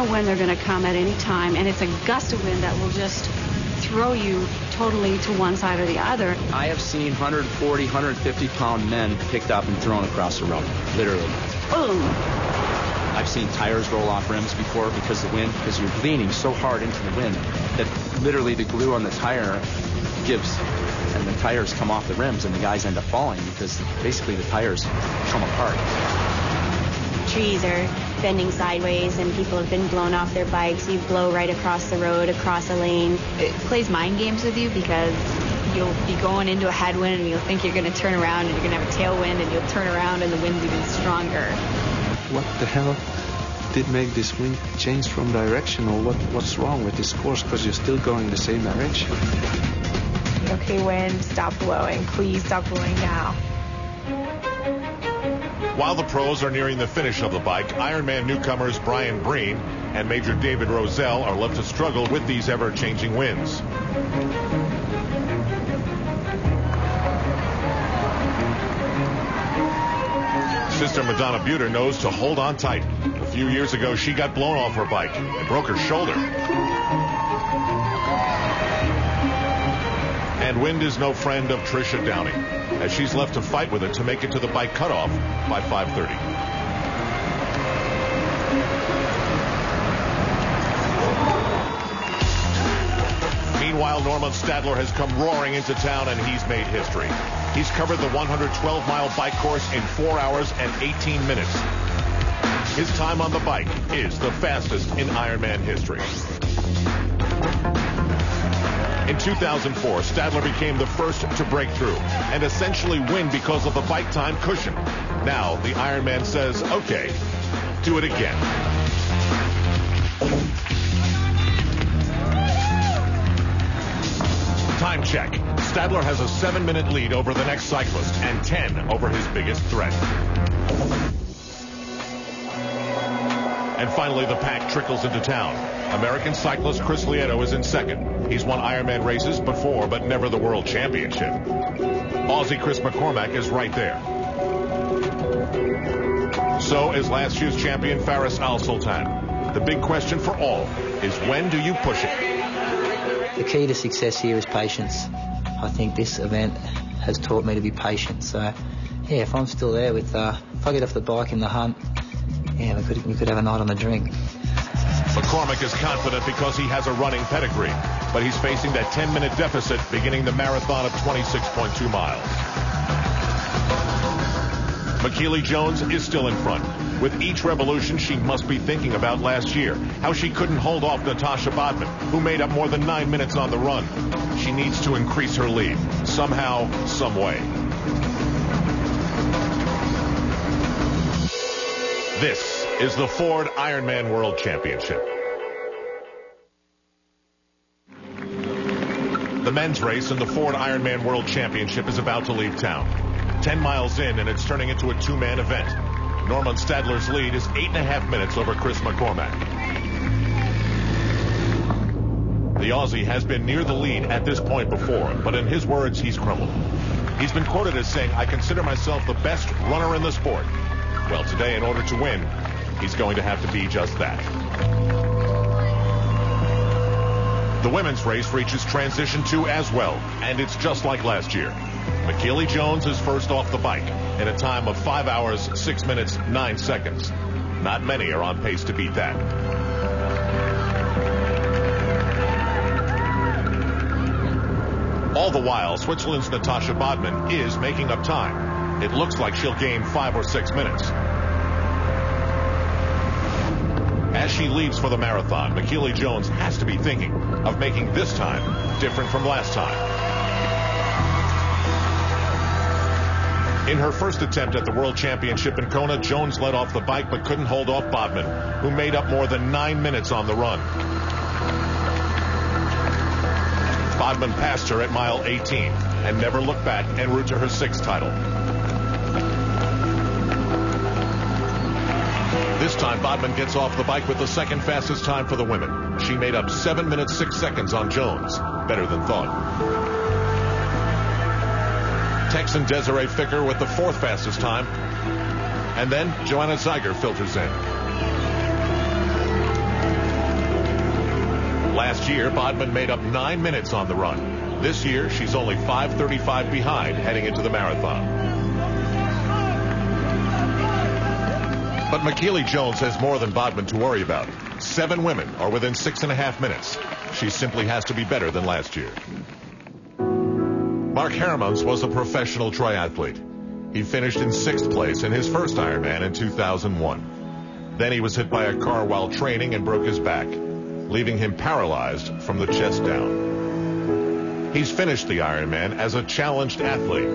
know when they're going to come at any time, and it's a gust of wind that will just throw you totally to one side or the other. I have seen 140, 150-pound men picked up and thrown across the road, literally. Boom! I've seen tires roll off rims before because of the wind, because you're leaning so hard into the wind that literally the glue on the tire gives, and the tires come off the rims, and the guys end up falling because basically the tires come apart. Trees are bending sideways and people have been blown off their bikes. You blow right across the road, across a lane. It plays mind games with you because you'll be going into a headwind and you'll think you're going to turn around and you're going to have a tailwind and you'll turn around and the wind's even stronger. What the hell did make this wind change from direction, or what's wrong with this course, because you're still going the same direction? Okay, wind, stop blowing. Please stop blowing now. While the pros are nearing the finish of the bike, Ironman newcomers Brian Breen and Major David Roselle are left to struggle with these ever-changing winds. Sister Madonna Buter knows to hold on tight. A few years ago, she got blown off her bike and broke her shoulder. And wind is no friend of Tricia Downey, as she's left to fight with it to make it to the bike cutoff by 5:30. Meanwhile, Norman Stadler has come roaring into town and he's made history. He's covered the 112-mile bike course in 4 hours and 18 minutes. His time on the bike is the fastest in Ironman history. In 2004, Stadler became the first to break through and essentially win because of the bike time cushion. Now, the Ironman says, okay, do it again. Time check. Stadler has a 7-minute lead over the next cyclist and 10 over his biggest threat. And finally, the pack trickles into town. American cyclist Chris Lieto is in second. He's won Ironman races before, but never the World Championship. Aussie Chris McCormack is right there. So is last year's champion Faris Al Sultan. The big question for all is, when do you push it? The key to success here is patience. I think this event has taught me to be patient. So, yeah, if I'm still there with, if I get off the bike in the hunt, yeah, we could have a night on the drink. McCormack is confident because he has a running pedigree, but he's facing that 10-minute deficit beginning the marathon of 26.2 miles. McKeely Jones is still in front. With each revolution, she must be thinking about last year, how she couldn't hold off Natasha Bodman, who made up more than 9 minutes on the run. She needs to increase her lead, somehow, some way. This is the Ford Ironman World Championship. The men's race in the Ford Ironman World Championship is about to leave town. 10 miles in, and it's turning into a two-man event. Norman Stadler's lead is 8.5 minutes over Chris McCormack. The Aussie has been near the lead at this point before, but in his words, he's crumbled. He's been quoted as saying, "I consider myself the best runner in the sport." Well, today, in order to win, he's going to have to be just that. The women's race reaches transition 2 as well, and it's just like last year. McKeely Jones is first off the bike in a time of 5 hours, 6 minutes, 9 seconds. Not many are on pace to beat that. All the while, Switzerland's Natasha Bodman is making up time. It looks like she'll gain 5 or 6 minutes. As she leaves for the marathon, McKeely Jones has to be thinking of making this time different from last time. In her first attempt at the World Championship in Kona, Jones led off the bike but couldn't hold off Bodman, who made up more than 9 minutes on the run. Bodman passed her at mile 18 and never looked back en route to her 6th title. This time, Bodman gets off the bike with the second fastest time for the women. She made up 7 minutes, 6 seconds on Jones. Better than thought. Texan Desiree Ficker with the 4th fastest time. And then Joanna Zeiger filters in. Last year, Bodman made up 9 minutes on the run. This year, she's only 5:35 behind heading into the marathon. But McKeely Jones has more than Bodman to worry about. 7 women are within 6.5 minutes. She simply has to be better than last year. Mark Hermans was a professional triathlete. He finished in 6th place in his first Ironman in 2001. Then he was hit by a car while training and broke his back, leaving him paralyzed from the chest down. He's finished the Ironman as a challenged athlete,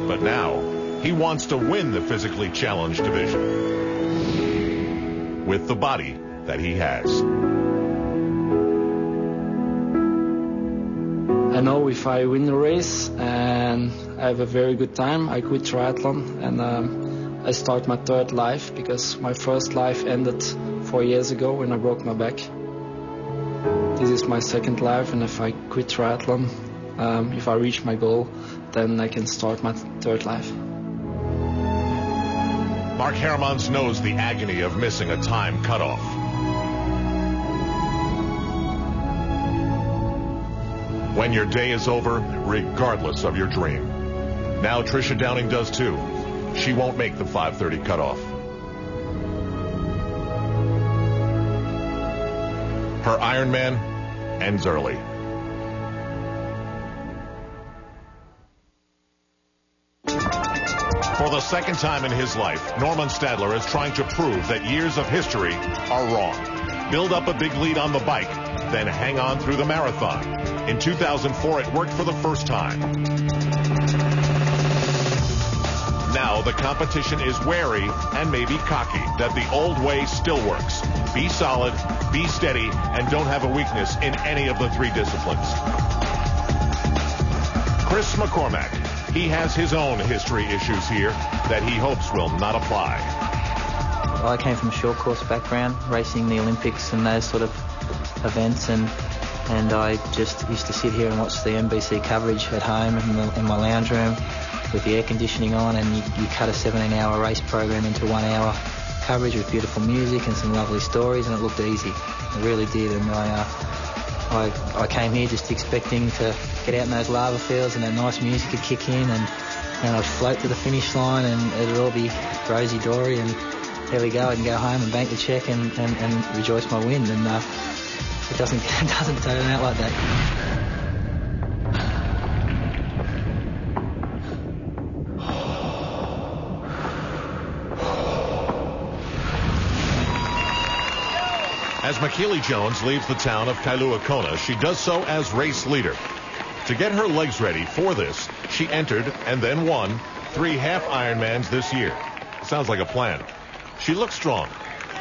but now he wants to win the physically challenged division with the body that he has. I know if I win the race and I have a very good time, I quit triathlon and I start my 3rd life, because my first life ended 4 years ago when I broke my back. This is my 2nd life, and if I quit triathlon, if I reach my goal, then I can start my 3rd life. Mark Hermans knows the agony of missing a time cutoff. When your day is over, regardless of your dream. Now Tricia Downing does too. She won't make the 5:30 cutoff. Her Ironman ends early. For the 2nd time in his life, Norman Stadler is trying to prove that years of history are wrong. Build up a big lead on the bike, then hang on through the marathon. In 2004, it worked for the first time. Now the competition is wary and maybe cocky that the old way still works. Be solid, be steady, and don't have a weakness in any of the 3 disciplines. Chris McCormack, he has his own history issues here that he hopes will not apply. I came from a short course background, racing the Olympics and those sort of events, and I just used to sit here and watch the NBC coverage at home in my lounge room with the air conditioning on, and you cut a 17-hour race program into 1 hour coverage with beautiful music and some lovely stories, and it looked easy. It really did, and I came here just expecting to get out in those lava fields and that nice music would kick in, and I'd float to the finish line and it'd all be rosy-dory, and there we go, I can go home and bank the check and rejoice my win, and it doesn't turn out like that. As McKeely Jones leaves the town of Kailua Kona, she does so as race leader. To get her legs ready for this, she entered and then won 3 half Ironmans this year. Sounds like a plan. She looks strong,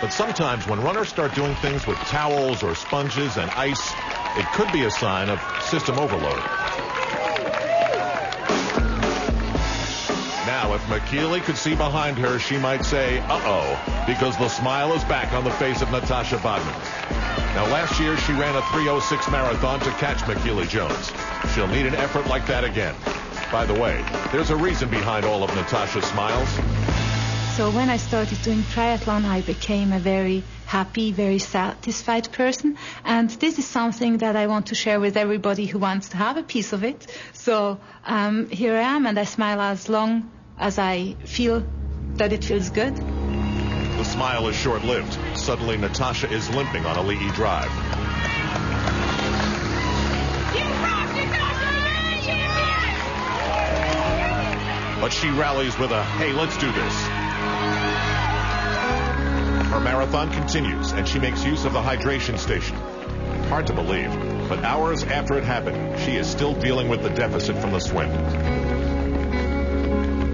but sometimes when runners start doing things with towels or sponges and ice, it could be a sign of system overload. Now, if McKeely could see behind her, she might say, uh-oh, because the smile is back on the face of Natasha Bodman. Now, last year, she ran a 3:06 marathon to catch McKeely Jones. She'll need an effort like that again. By the way, there's a reason behind all of Natasha's smiles. So when I started doing triathlon, I became a very happy, very satisfied person. And this is something that I want to share with everybody who wants to have a piece of it. So here I am, and I smile as long as I feel that it feels good. The smile is short-lived. Suddenly, Natasha is limping on Ali'i Drive. But she rallies with a, hey, let's do this. Her marathon continues, and she makes use of the hydration station. Hard to believe, but hours after it happened, she is still dealing with the deficit from the swim.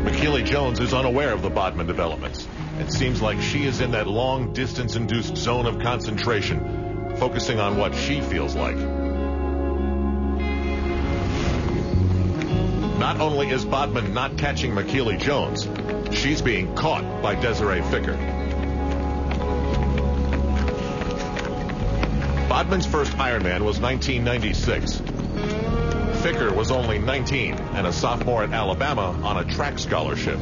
McKeely Jones is unaware of the Bodman developments. It seems like she is in that long distance-induced zone of concentration, focusing on what she feels like. Not only is Bodman not catching McKeely Jones, she's being caught by Desiree Ficker. Bodman's first Ironman was 1996. Ficker was only 19 and a sophomore at Alabama on a track scholarship.